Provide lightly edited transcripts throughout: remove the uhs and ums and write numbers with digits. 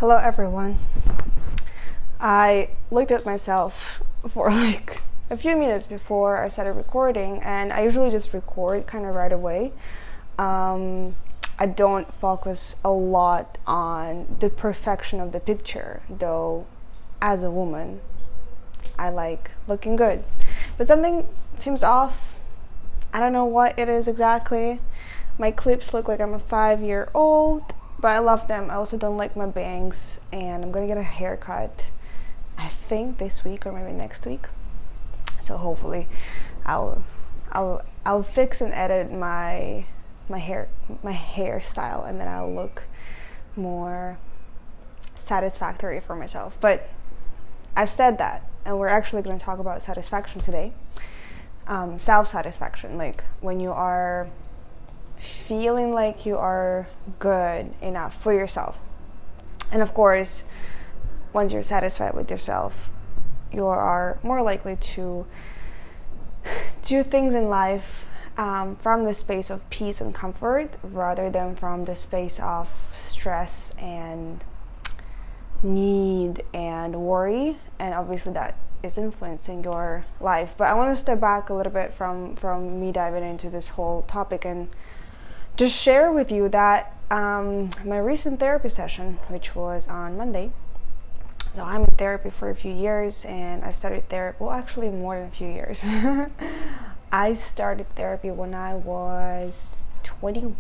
Hello everyone. I looked at myself for like a few minutes before I started recording, and I usually just record kind of right away. I don't focus a lot on the perfection of the picture, though as a woman I like looking good. But something seems off. I don't know what it is exactly. My clips look like I'm a 5-year-old, but I love them. I also don't like my bangs, and I'm gonna get a haircut, I think this week or maybe next week. So hopefully I'll fix and edit my hairstyle, and then I'll look more satisfactory for myself. But I've said that, and we're actually going to talk about satisfaction today. Self-satisfaction, like when you are feeling like you are good enough for yourself. And of course, once you're satisfied with yourself, you are more likely to do things in life from the space of peace and comfort rather than from the space of stress and need and worry. And obviously that is influencing your life. But I want to step back a little bit from me diving into this whole topic and just share with you that my recent therapy session, which was on Monday. So I'm in therapy for a few years, and I started therapy, well, actually more than a few years. I started therapy when I was 22,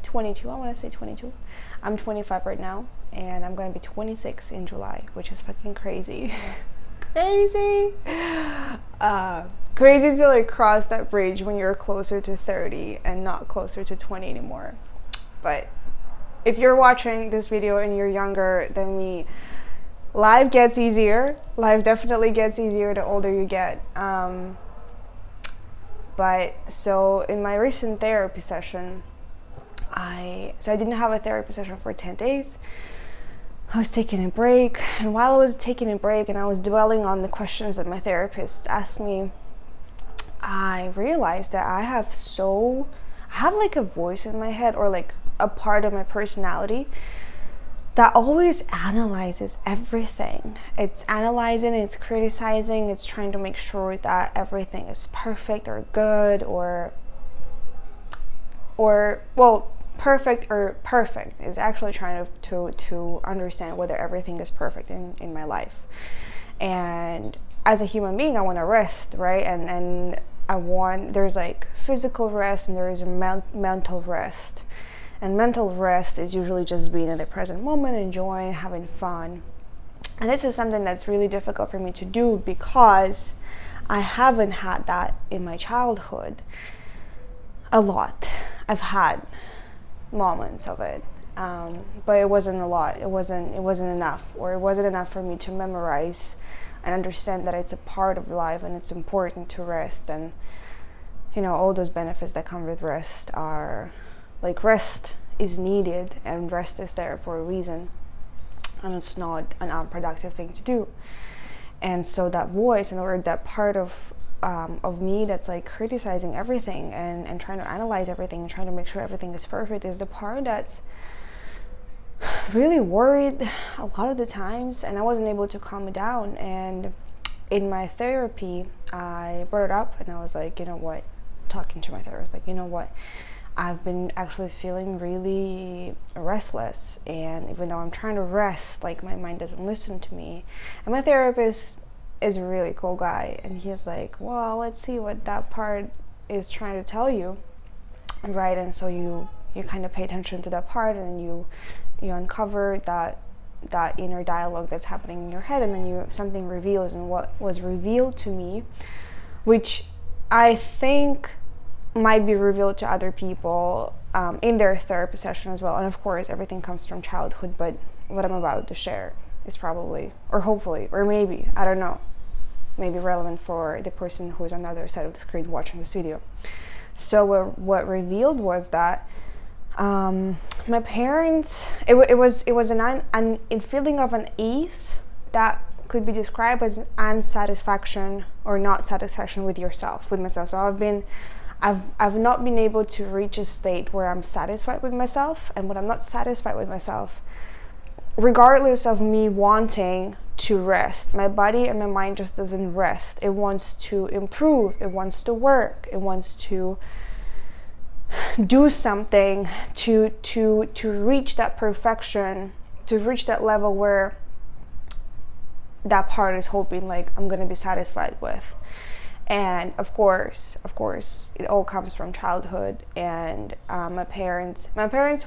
I want to say 22. I'm 25 right now, and I'm going to be 26 in July, which is fucking crazy. Crazy to like cross that bridge when you're closer to 30 and not closer to 20 anymore. But if you're watching this video and you're younger than me, life gets easier. Life definitely gets easier the older you get. But so in my recent therapy session, I didn't have a therapy session for 10 days. I was taking a break, and while I was taking a break and I was dwelling on the questions that my therapist asked me, I realized that I have like a voice in my head, or like a part of my personality that always analyzes everything. It's analyzing, it's criticizing, it's trying to make sure that everything is perfect or good or well, perfect or perfect is actually trying to understand whether everything is perfect in my life. And as a human being, I want to rest, right? And there's like physical rest and there is mental rest. And mental rest is usually just being in the present moment, enjoying, having fun. And this is something that's really difficult for me to do because I haven't had that in my childhood a lot. I've had moments of it, but it wasn't a lot. It wasn't enough, or it wasn't enough for me to memorize and understand that it's a part of life and it's important to rest. And all those benefits that come with rest are like, rest is needed and rest is there for a reason, and it's not an unproductive thing to do. And so that voice, or that part of me that's like criticizing everything and trying to analyze everything and trying to make sure everything is perfect, is the part that's really worried a lot of the times, and I wasn't able to calm it down. And in my therapy, I brought it up, and I was like, talking to my therapist, like, I've been actually feeling really restless, and even though I'm trying to rest, like, my mind doesn't listen to me. And my therapist is a really cool guy, and he's like, well, let's see what that part is trying to tell you, right? And so you kind of pay attention to that part, and you uncover that inner dialogue that's happening in your head, and then something reveals. And what was revealed to me, which I think might be revealed to other people in their therapy session as well. And of course, everything comes from childhood, but what I'm about to share is probably, or hopefully, or maybe, I don't know, maybe relevant for the person who's on the other side of the screen watching this video. So what revealed was that my parents, it was a feeling of unease that could be described as unsatisfaction or not satisfaction with yourself, with myself. So I've not been able to reach a state where I'm satisfied with myself. And when I'm not satisfied with myself, regardless of me wanting to rest, my body and my mind just doesn't rest. It wants to improve, it wants to work, it wants to do something to reach that perfection, to reach that level where that part is hoping like I'm gonna be satisfied with. And of course it all comes from childhood. And my parents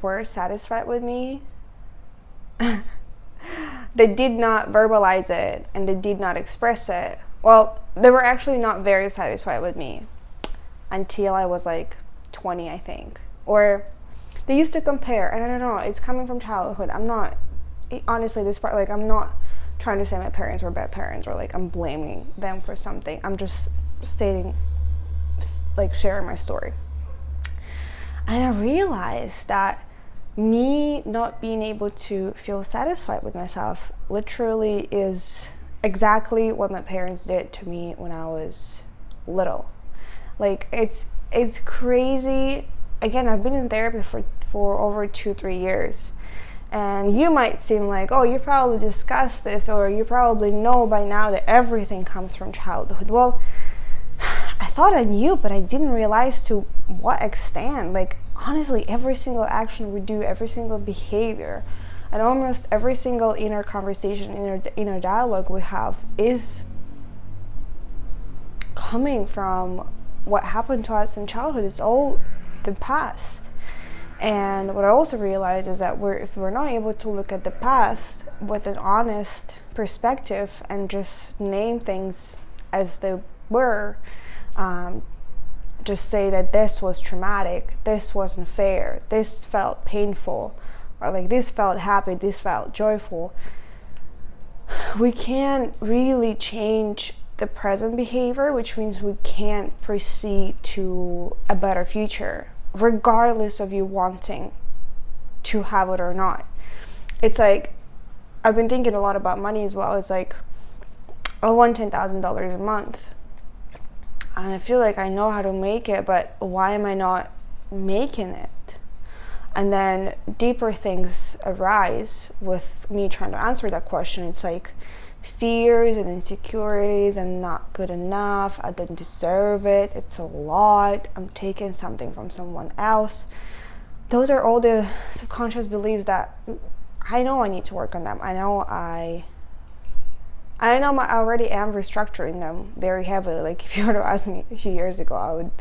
were satisfied with me. They did not verbalize it and they did not express it. Well, they were actually not very satisfied with me until I was like 20, I think. Or they used to compare, and I don't know, it's coming from childhood. I'm not, honestly, this part, like, I'm not trying to say my parents were bad parents or like I'm blaming them for something. I'm just stating, like, sharing my story. And I realized that me not being able to feel satisfied with myself literally is exactly what my parents did to me when I was little. Like, it's crazy. Again, I've been in therapy for over 2-3 years. And you might seem like, oh, you probably discussed this, or you probably know by now that everything comes from childhood. Well, I thought I knew, but I didn't realize to what extent. Like, honestly, every single action we do, every single behavior, and almost every single inner conversation, inner dialogue we have is coming from what happened to us in childhood. It's all the past. And what I also realized is that if we're not able to look at the past with an honest perspective and just name things as they were, just say that this was traumatic, this wasn't fair, this felt painful, or like this felt happy, this felt joyful, we can't really change the present behavior, which means we can't proceed to a better future, regardless of you wanting to have it or not. It's like, I've been thinking a lot about money as well. It's like, I want $10,000 a month. And I feel like I know how to make it, but why am I not making it? And then deeper things arise with me trying to answer that question. It's like fears and insecurities. I'm not good enough. I don't deserve it. It's a lot. I'm taking something from someone else. Those are all the subconscious beliefs that I know I need to work on them. I know I already am restructuring them very heavily. Like, if you were to ask me a few years ago, I would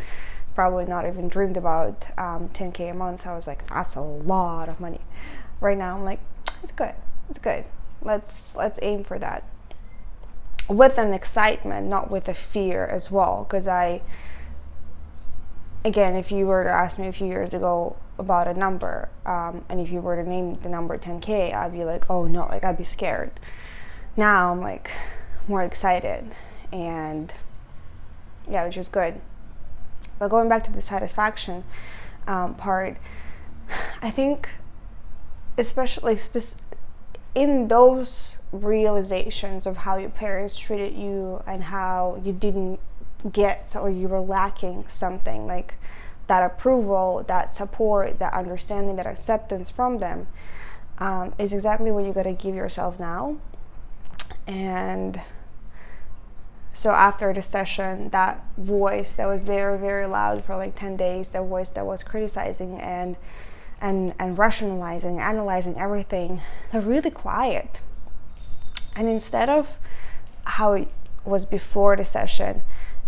probably not even dreamed about $10K a month. I was like, that's a lot of money. Right now, I'm like, it's good. Let's aim for that. With an excitement, not with a fear as well. Because again, if you were to ask me a few years ago about a number, and if you were to name the number 10K, I'd be like, oh no, like, I'd be scared. Now I'm like more excited, and yeah, which is good. But going back to the satisfaction part, I think especially in those realizations of how your parents treated you and how you didn't get, or you were lacking something, like that approval, that support, that understanding, that acceptance from them, is exactly what you got to give yourself now. And so after the session, that voice that was very, very loud for like 10 days, that voice that was criticizing and rationalizing, analyzing everything, they're really quiet. And instead of how it was before the session,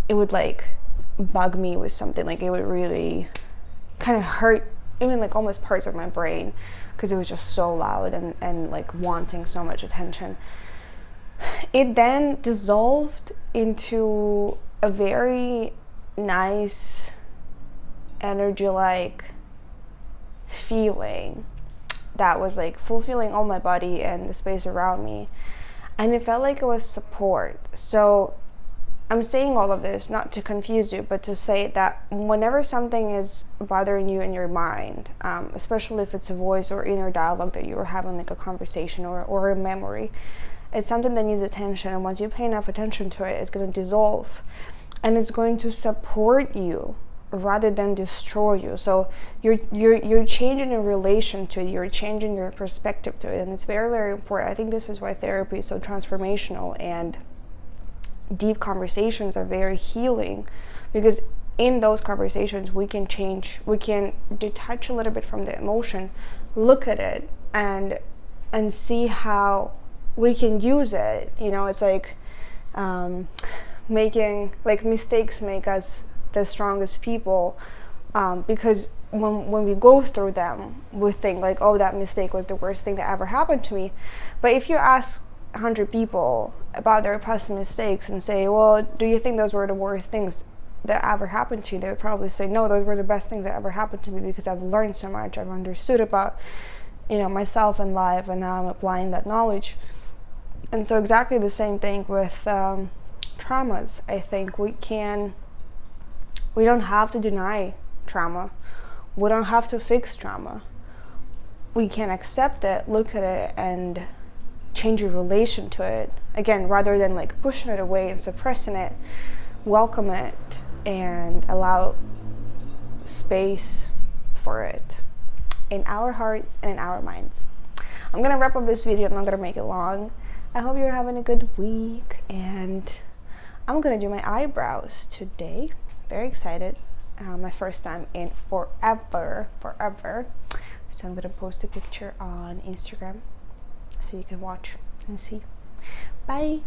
it would like bug me with something, like it would really kind of hurt even like almost parts of my brain, because it was just so loud and like wanting so much attention. It then dissolved into a very nice energy-like feeling that was like fulfilling all my body and the space around me, and it felt like it was support. So I'm saying all of this not to confuse you, but to say that whenever something is bothering you in your mind, especially if it's a voice or inner dialogue that you were having, like a conversation or a memory, it's something that needs attention. And once you pay enough attention to it, it's going to dissolve, and it's going to support you rather than destroy you. So you're changing in relation to it, you're changing your perspective to it, and it's very, very important. I think this is why therapy is so transformational, and deep conversations are very healing, because in those conversations we can detach a little bit from the emotion, look at it, and see how we can use it. It's like making, like, mistakes make us the strongest people, because when we go through them, we think like, oh, that mistake was the worst thing that ever happened to me. But if you ask 100 people about their past mistakes and say, well, do you think those were the worst things that ever happened to you, they would probably say, no, those were the best things that ever happened to me, because I've learned so much, I've understood about myself and life, and now I'm applying that knowledge. And so exactly the same thing with traumas. I think we don't have to deny trauma, we don't have to fix trauma, we can accept it, look at it, and change your relation to it. Again, rather than like pushing it away and suppressing it, welcome it and allow space for it in our hearts and in our minds. I'm gonna wrap up this video. I'm not gonna make it long. I hope you're having a good week, and I'm gonna do my eyebrows today. Very excited. My first time in forever. So I'm gonna post a picture on Instagram so you can watch and see. Bye.